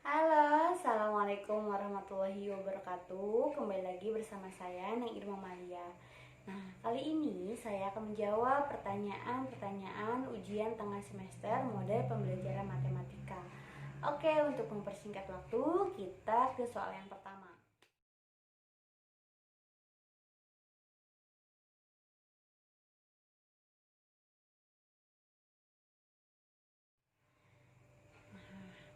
Halo, Assalamualaikum warahmatullahi wabarakatuh. Kembali lagi bersama saya, Neng Irma Malia. Nah, kali ini saya akan menjawab pertanyaan-pertanyaan ujian tengah semester model pembelajaran matematika. Oke, untuk mempersingkat waktu, kita ke soal yang pertama.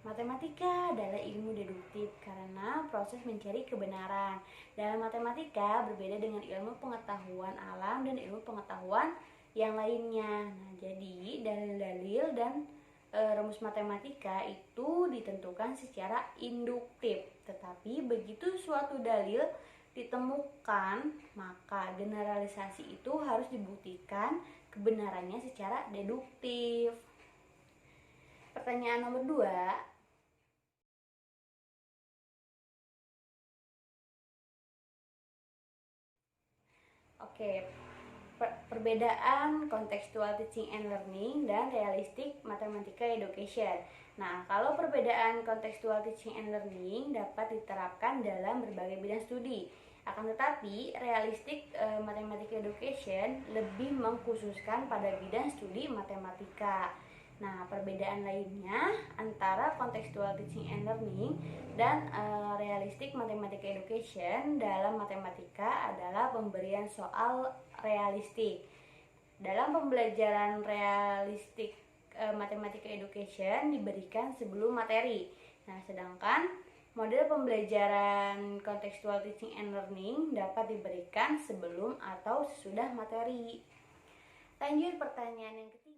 Matematika adalah ilmu deduktif karena proses mencari kebenaran. Dalam matematika berbeda dengan ilmu pengetahuan alam dan ilmu pengetahuan yang lainnya. Nah, jadi dalil-dalil dan rumus matematika itu ditentukan secara induktif. Tetapi begitu suatu dalil ditemukan, maka generalisasi itu harus dibuktikan kebenarannya secara deduktif. Pertanyaan nomor 2. Oke, perbedaan kontekstual teaching and learning dan realistic mathematical education. Nah, kalau perbedaan kontekstual teaching and learning dapat diterapkan dalam berbagai bidang studi. Akan tetapi, realistic mathematical education lebih mengkhususkan pada bidang studi matematika. Nah, perbedaan lainnya antara contextual teaching and learning dan realistic mathematical education dalam matematika adalah pemberian soal realistik. Dalam pembelajaran realistic mathematical education diberikan sebelum materi. Nah, sedangkan model pembelajaran contextual teaching and learning dapat diberikan sebelum atau sesudah materi. Lanjut pertanyaan yang ketiga.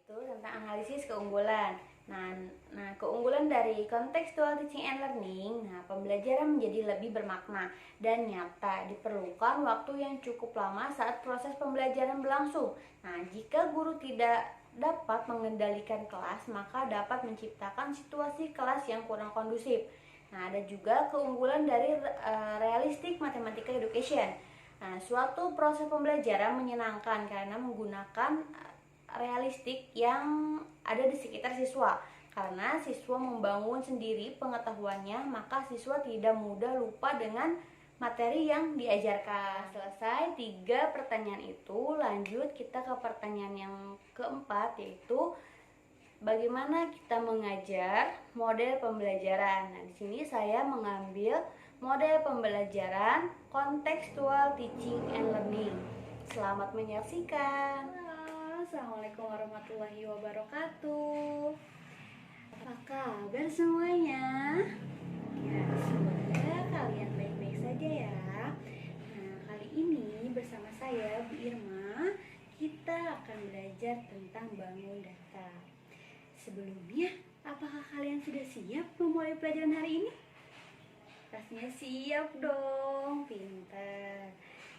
Itu tentang analisis keunggulan. Nah, keunggulan dari contextual teaching and learning, pembelajaran menjadi lebih bermakna dan nyata. Diperlukan waktu yang cukup lama saat proses pembelajaran berlangsung. Nah, jika guru tidak dapat mengendalikan kelas, maka dapat menciptakan situasi kelas yang kurang kondusif. Nah, ada juga keunggulan dari realistic mathematical education. Nah, suatu proses pembelajaran menyenangkan karena menggunakan realistik yang ada di sekitar siswa. Karena siswa membangun sendiri pengetahuannya, maka siswa tidak mudah lupa dengan materi yang diajarkan. Selesai 3 pertanyaan itu, lanjut kita ke pertanyaan yang keempat, yaitu bagaimana kita mengajar model pembelajaran. Nah, di sini saya mengambil model pembelajaran contextual teaching and learning. Selamat menyaksikan. Assalamualaikum warahmatullahi wabarakatuh. Apa kabar semuanya? Ya, semoga kalian baik-baik saja ya. Nah, kali ini bersama saya Bu Irma, kita akan belajar tentang bangun datar. Sebelumnya, apakah kalian sudah siap memulai pelajaran hari ini? Pastinya siap dong, pintar.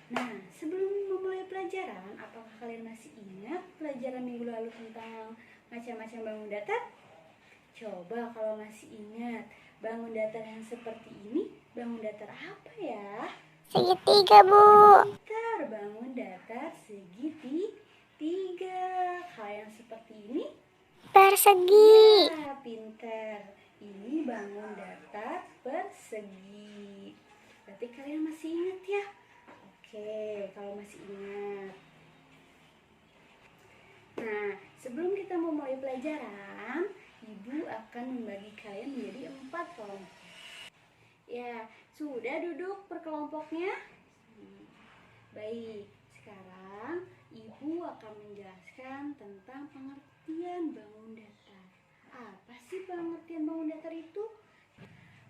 Nah, sebelum memulai pelajaran, apakah kalian masih ingat pelajaran minggu lalu tentang macam-macam bangun datar? Coba kalau masih ingat, bangun datar yang seperti ini, bangun datar apa ya? Segitiga, Bu. Pintar, bangun datar segitiga. Kalau yang seperti ini? Persegi. Ya, pintar. Ini bangun datar persegi. Berarti kalian masih ingat ya? Oke, kalau masih ingat. Nah, sebelum kita memulai pelajaran, Ibu akan membagi kalian menjadi 4 kelompok. Ya, sudah duduk per kelompoknya? Baik, sekarang Ibu akan menjelaskan tentang pengertian bangun datar. Apa sih pengertian bangun datar itu?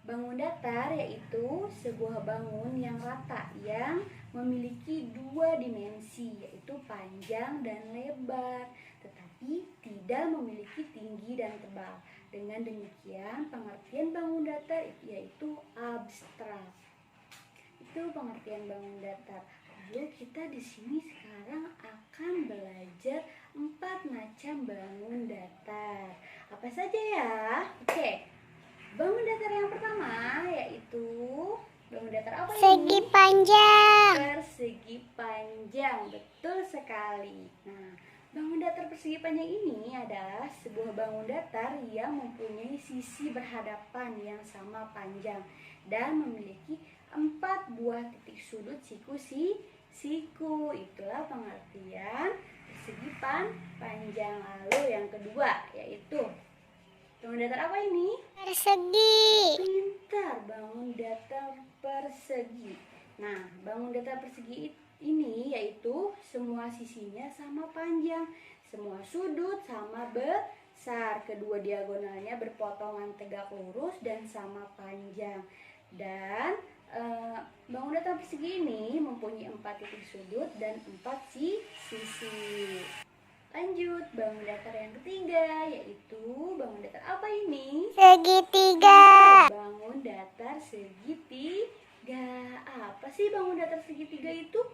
Bangun datar yaitu sebuah bangun yang rata yang memiliki 2 dimensi, yaitu panjang dan lebar, tetapi tidak memiliki tinggi dan tebal. Dengan demikian, pengertian bangun datar yaitu abstrak. Itu pengertian bangun datar. Lalu kita di sini sekarang akan belajar 4 macam bangun datar. Apa saja ya? Oke. Bangun datar yang pertama yaitu bangun datar apa ini? Segi panjang. Persegi panjang, betul sekali. Nah, Bangun datar persegi panjang ini adalah sebuah bangun datar yang mempunyai sisi berhadapan yang sama panjang dan memiliki 4 buah titik sudut siku. Itulah pengertian persegi panjang. Lalu yang kedua yaitu bangun datar apa ini? Persegi. Pintar, bangun datar persegi. Nah, bangun datar persegi ini yaitu semua sisinya sama panjang, semua sudut sama besar, kedua diagonalnya berpotongan tegak lurus dan sama panjang. Dan bangun datar persegi ini mempunyai 4 titik sudut dan 4 sisi. Lanjut, bangun datar yang ketiga yaitu bangun datar apa ini? Segitiga. Bangun datar segitiga. Apa sih bangun datar segitiga itu?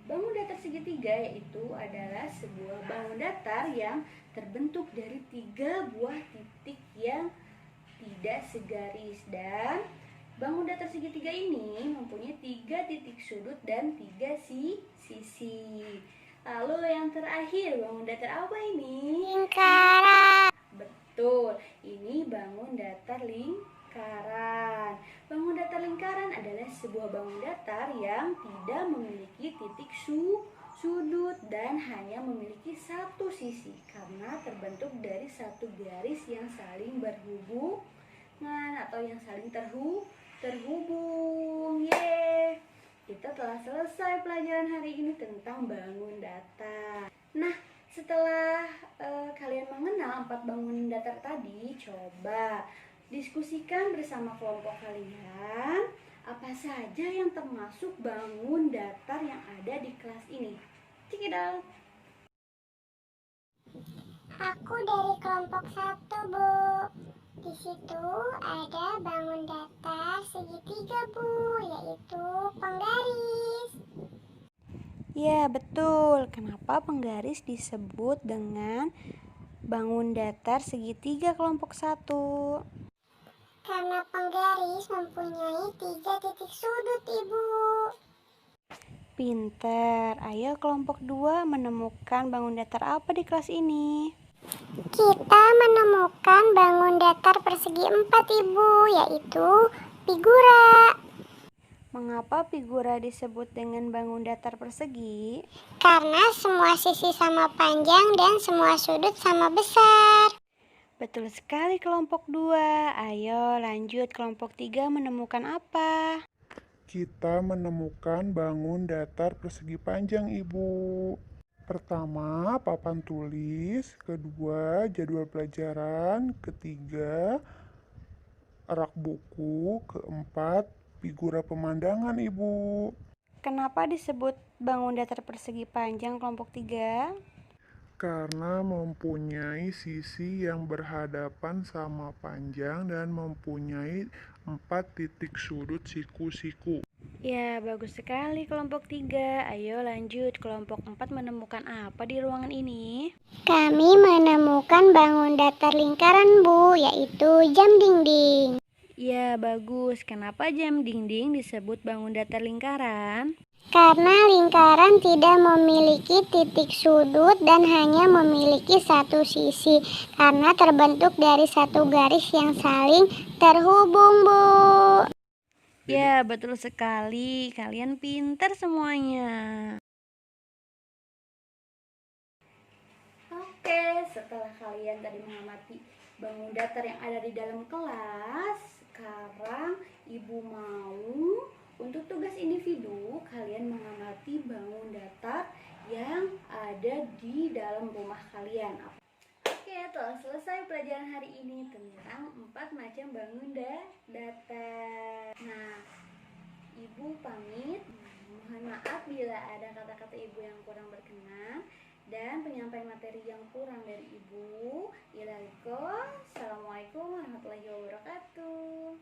Bangun datar segitiga yaitu adalah sebuah bangun datar yang terbentuk dari 3 buah titik yang tidak segaris, dan bangun datar segitiga ini mempunyai 3 titik sudut dan 3 sisi. Lalu yang terakhir, bangun datar apa ini? Lingkaran. Betul, ini bangun datar lingkaran. Bangun datar lingkaran adalah sebuah bangun datar yang tidak memiliki titik sudut dan hanya memiliki satu sisi karena terbentuk dari satu garis yang saling berhubungan atau yang saling terhubung. Yeay! Kita telah selesai pelajaran hari ini tentang bangun datar. Nah, setelah kalian mengenal 4 bangun datar tadi, coba diskusikan bersama kelompok kalian apa saja yang termasuk bangun datar yang ada di kelas ini. Check it out. Aku dari kelompok 1, Bu. Di situ ada bangun datar segitiga, Bu, yaitu penggaris. Ya, betul. Kenapa penggaris disebut dengan bangun datar segitiga kelompok 1? Karena penggaris mempunyai 3 titik sudut, Ibu. Pinter. Ayo kelompok 2 menemukan bangun datar apa di kelas ini? Kita menemukan bangun datar persegi 4, Ibu, yaitu figura. Mengapa figura disebut dengan bangun datar persegi? Karena semua sisi sama panjang dan semua sudut sama besar. Betul sekali kelompok 2. Ayo lanjut kelompok 3 menemukan apa? Kita menemukan bangun datar persegi panjang, Ibu. Pertama, papan tulis. Kedua, jadwal pelajaran. Ketiga, rak buku. Keempat, figura pemandangan, Ibu. Kenapa disebut bangun datar persegi panjang kelompok 3? Karena mempunyai sisi yang berhadapan sama panjang dan mempunyai 4 titik sudut siku-siku. Ya, bagus sekali kelompok 3. Ayo lanjut, kelompok 4 menemukan apa di ruangan ini? Kami menemukan bangun datar lingkaran, Bu, yaitu jam dinding. Ya, bagus. Kenapa jam dinding disebut bangun datar lingkaran? Karena lingkaran tidak memiliki titik sudut dan hanya memiliki satu sisi, karena terbentuk dari satu garis yang saling terhubung, Bu. Ya, betul sekali. Kalian pintar semuanya. Oke, setelah kalian tadi mengamati bangun datar yang ada di dalam kelas, sekarang Ibu mau untuk tugas individu kalian mengamati bangun datar yang ada di dalam rumah kalian. Oke, telah selesai pelajaran hari ini tentang 4 macam bangun datar. Nah, Ibu pamit. Mohon maaf bila ada kata-kata Ibu yang kurang berkenan dan penyampaian materi yang kurang dari Ibu. Assalamualaikum warahmatullahi wabarakatuh.